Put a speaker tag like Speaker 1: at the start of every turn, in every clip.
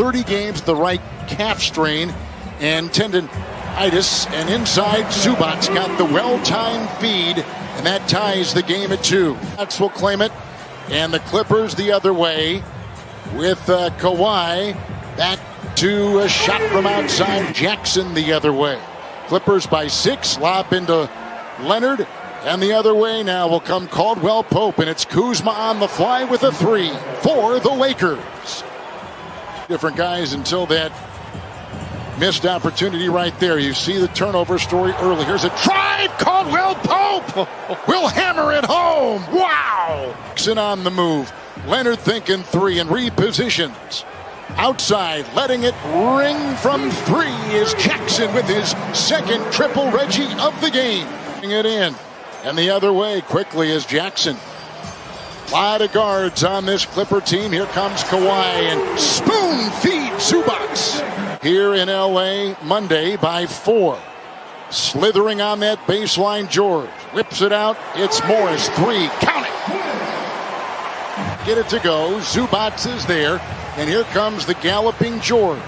Speaker 1: 30 games, the right calf strain and tendonitis, and inside Zubac's got the well-timed feed, and that ties the game at 2. Bucks will claim it, and the Clippers the other way with Kawhi back to a shot from outside. Jackson the other way. Clippers by 6, lob into Leonard, and the other way now will come Caldwell Pope, and it's Kuzma on the fly with a 3 for the Lakers. Different guys until that missed opportunity right there. You see the turnover story early. Here's a drive. Caldwell Pope will hammer it home. Wow. Jackson on the move. Leonard thinking 3 and repositions. Outside, letting it ring from 3 is Jackson with his second triple Reggie of the game. Putting it in. And the other way quickly is Jackson. A lot of guards on this Clipper team. Here comes Kawhi and spoon feed Zubac. Here in LA Monday by 4. Slithering on that baseline, George whips it out. It's Morris, 3. Count it. Get it to go. Zubac is there. And here comes the galloping George,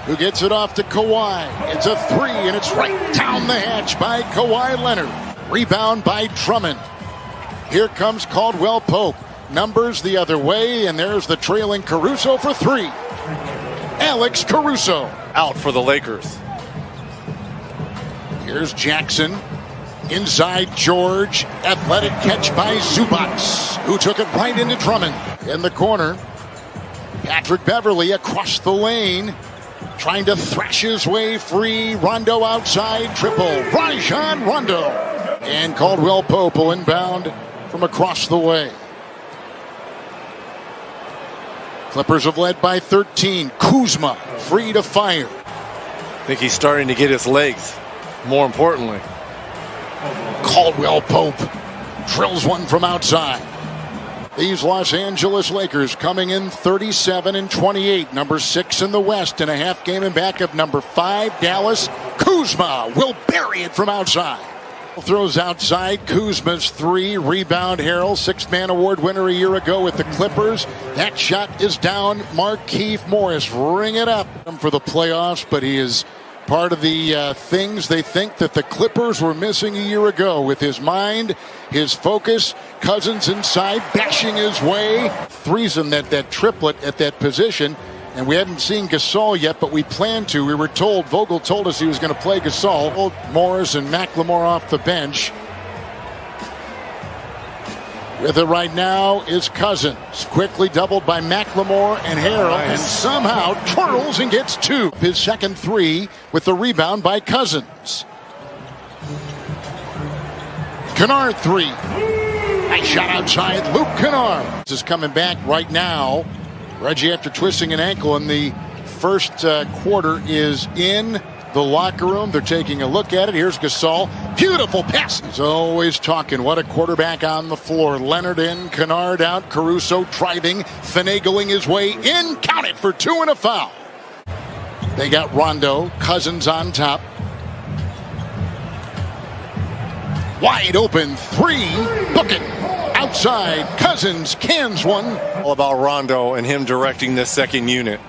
Speaker 1: who gets it off to Kawhi. It's a 3, and it's right down the hatch by Kawhi Leonard. Rebound by Drummond. Here comes Caldwell Pope. Numbers the other way, and there's the trailing Caruso for 3. Alex Caruso.
Speaker 2: Out for the Lakers.
Speaker 1: Here's Jackson. Inside George. Athletic catch by Zubac, who took it right into Drummond. In the corner, Patrick Beverly across the lane, trying to thrash his way free. Rondo outside, triple. Rajon Rondo. And Caldwell Pope will inbound from across the way. Clippers have led by 13. Kuzma free to fire.
Speaker 2: I think he's starting to get his legs, more importantly.
Speaker 1: Caldwell Pope drills one from outside. These Los Angeles Lakers coming in 37 and 28, number 6 in the West, and a half game in back of number 5, Dallas. Kuzma will bury it from outside. Throws outside. Kuzma's 3. Rebound Harrell, 6-man award winner a year ago with the Clippers. That shot is down. Markieff Morris ring it up for the playoffs, but he is part of the things they think that the Clippers were missing a year ago, with his mind, his focus. Cousins inside, bashing his way. Threes in that triplet at that position. And we haven't seen Gasol yet, but we plan to. We were told, Vogel told us he was going to play Gasol. Morris and McLemore off the bench. With it right now is Cousins. Quickly doubled by McLemore and Harrell. And somehow twirls and gets 2. His second 3 with the rebound by Cousins. Kennard 3. Nice shot outside. Luke Kennard. This is coming back right now. Reggie, after twisting an ankle in the first quarter, is in the locker room. They're taking a look at it. Here's Gasol. Beautiful pass. He's always talking. What a quarterback on the floor. Leonard in, Kennard out, Caruso driving, finagling his way in. Count it for 2 and a foul. They got Rondo. Cousins on top. Wide open 3. Book it. Outside, Cousins cans one.
Speaker 2: All about Rondo and him directing this second unit.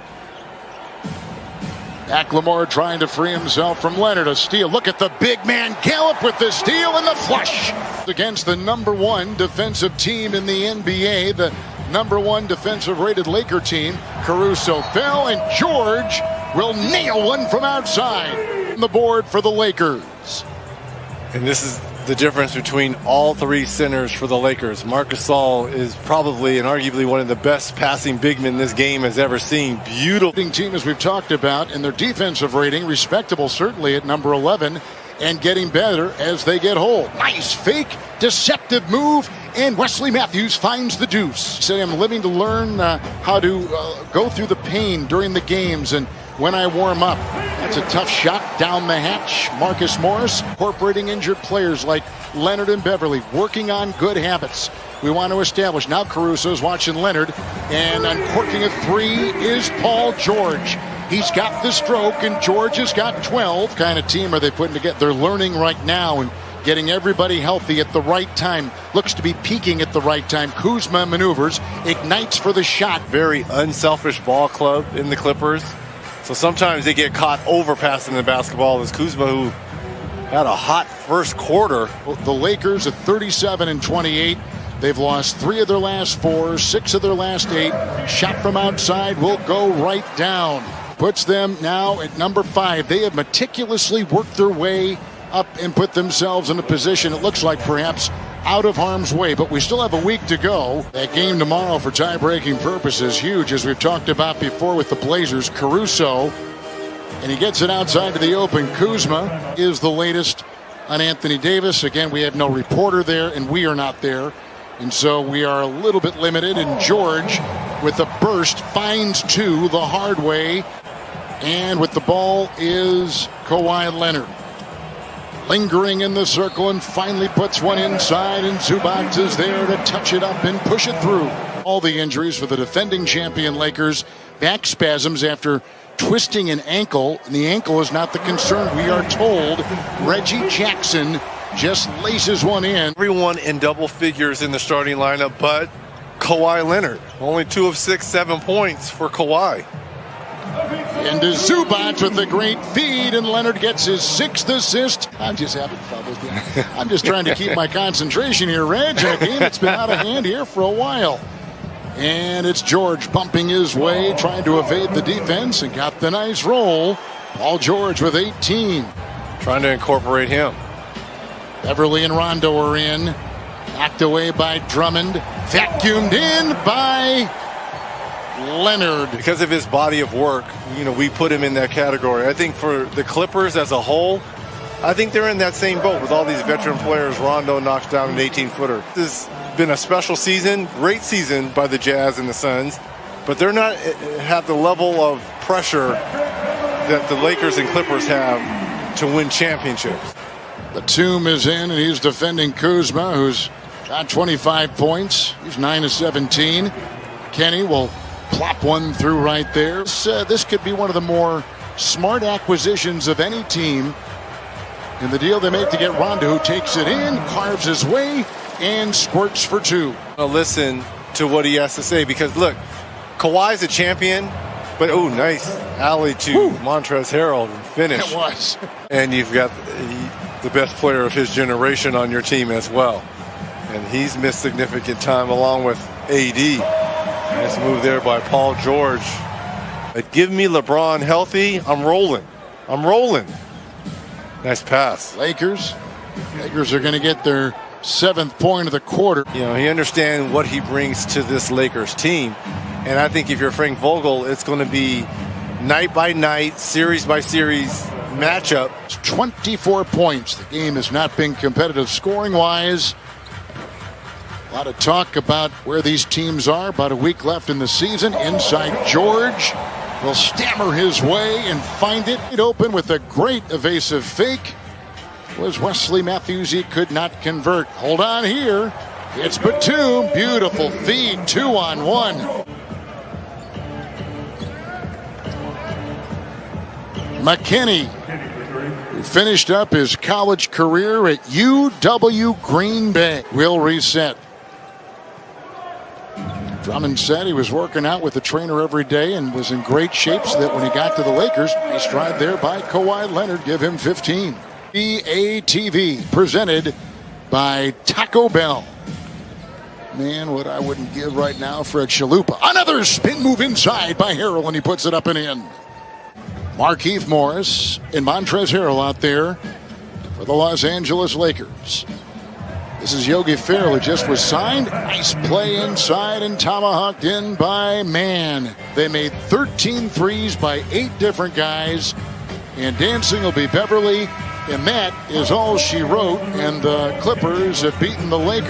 Speaker 1: McLemore trying to free himself from Leonard. A steal. Look at the big man Gallup with the steal and the flush. Against the number 1 defensive team in the NBA, the number 1 defensive rated Laker team. Caruso fell, and George will nail one from outside. On the board for the Lakers.
Speaker 2: And this is the difference between all 3 centers for the Lakers. Marc Gasol is probably and arguably one of the best passing big men this game has ever seen. Beautiful
Speaker 1: team, as we've talked about, and their defensive rating respectable, certainly at number 11, and getting better as they get hold. Nice fake, deceptive move, and Wesley Matthews finds the deuce. Said, I'm living to learn how to go through the pain during the games and when I warm up. That's a tough shot down the hatch. Marcus Morris incorporating injured players like Leonard and Beverly, working on good habits we want to establish. Now Caruso's watching Leonard, and uncorking a 3 is Paul George. He's got the stroke, and George has got 12. What kind of team are they putting together? They're learning right now and getting everybody healthy at the right time. Looks to be peaking at the right time. Kuzma maneuvers, ignites for the shot.
Speaker 2: Very unselfish ball club in the Clippers. So sometimes they get caught overpassing the basketball. As Kuzma, who had a hot first quarter.
Speaker 1: The Lakers at 37-28. They've lost 3 of their last 4, 6 of their last 8. Shot from outside will go right down. Puts them now at number 5. They have meticulously worked their way up and put themselves in a position it looks like perhaps out of harm's way, but we still have a week to go. That game tomorrow for tie-breaking purposes, huge, as we've talked about before with the Blazers. Caruso, and he gets it outside to the open. Kuzma is the latest on Anthony Davis. Again, we have no reporter there, and we are not there, and so we are a little bit limited. And George, with a burst, finds 2 the hard way, and with the ball is Kawhi Leonard. Lingering in the circle and finally puts one inside, and Zubac is there to touch it up and push it through. All the injuries for the defending champion Lakers. Back spasms after twisting an ankle, and the ankle is not the concern, we are told. Reggie Jackson just laces one in.
Speaker 2: Everyone in double figures in the starting lineup but Kawhi Leonard. Only 2 of 6, 7 points for Kawhi.
Speaker 1: Into Zubac with a great feed, and Leonard gets his 6th assist. I'm just having fun with you. I'm just trying to keep my concentration here, Reg, in a game that's been out of hand here for a while. And it's George bumping his way, trying to evade the defense, and got the nice roll. Paul George with 18.
Speaker 2: Trying to incorporate him.
Speaker 1: Beverly and Rondo are in. Knocked away by Drummond. Vacuumed in by Leonard.
Speaker 2: Because of his body of work, we put him in that category. I think for the Clippers as a whole, I think they're in that same boat with all these veteran players. Rondo knocks down an 18-footer. This has been a special season, great season by the Jazz and the Suns, but they're not have the level of pressure that the Lakers and Clippers have to win championships.
Speaker 1: The Tomb is in, and he's defending Kuzma, who's got 25 points. He's 9 of 17. Kenny will plop one through right there. This could be one of the more smart acquisitions of any team in the deal they make to get Rondo, who takes it in, carves his way, and squirts for 2.
Speaker 2: I'll listen to what he has to say, because look, Kawhi's a champion, but nice alley to Montrezl Harrell and finish.
Speaker 1: It was.
Speaker 2: And you've got the best player of his generation on your team as well, and he's missed significant time along with AD. Nice move there by Paul George. But give me LeBron healthy, I'm rolling. Nice pass.
Speaker 1: Lakers are going to get their 7th point of the quarter.
Speaker 2: He understands what he brings to this Lakers team. And I think if you're Frank Vogel, it's going to be night by night, series by series matchup.
Speaker 1: 24 points. The game has not been competitive scoring-wise. A lot of talk about where these teams are. About a week left in the season. Inside George will stammer his way and find it open with a great evasive fake. Was Wesley Matthews. He could not convert. Hold on here. It's Batum. Beautiful feed. 2-on-1. McKinney, who finished up his college career at UW Green Bay, will reset. Drummond said he was working out with the trainer every day and was in great shape so that when he got to the Lakers, nice drive there by Kawhi Leonard, give him 15. BATV, presented by Taco Bell. Man, what I wouldn't give right now for a chalupa. Another spin move inside by Harrell, and he puts it up and in. Markieff Morris and Montrezl Harrell out there for the Los Angeles Lakers. This is Yogi Ferrell, who just was signed. Nice play inside and tomahawked in by Mann. They made 13 threes by 8 different guys. And dancing will be Beverly. And that is all she wrote. And the Clippers have beaten the Lakers.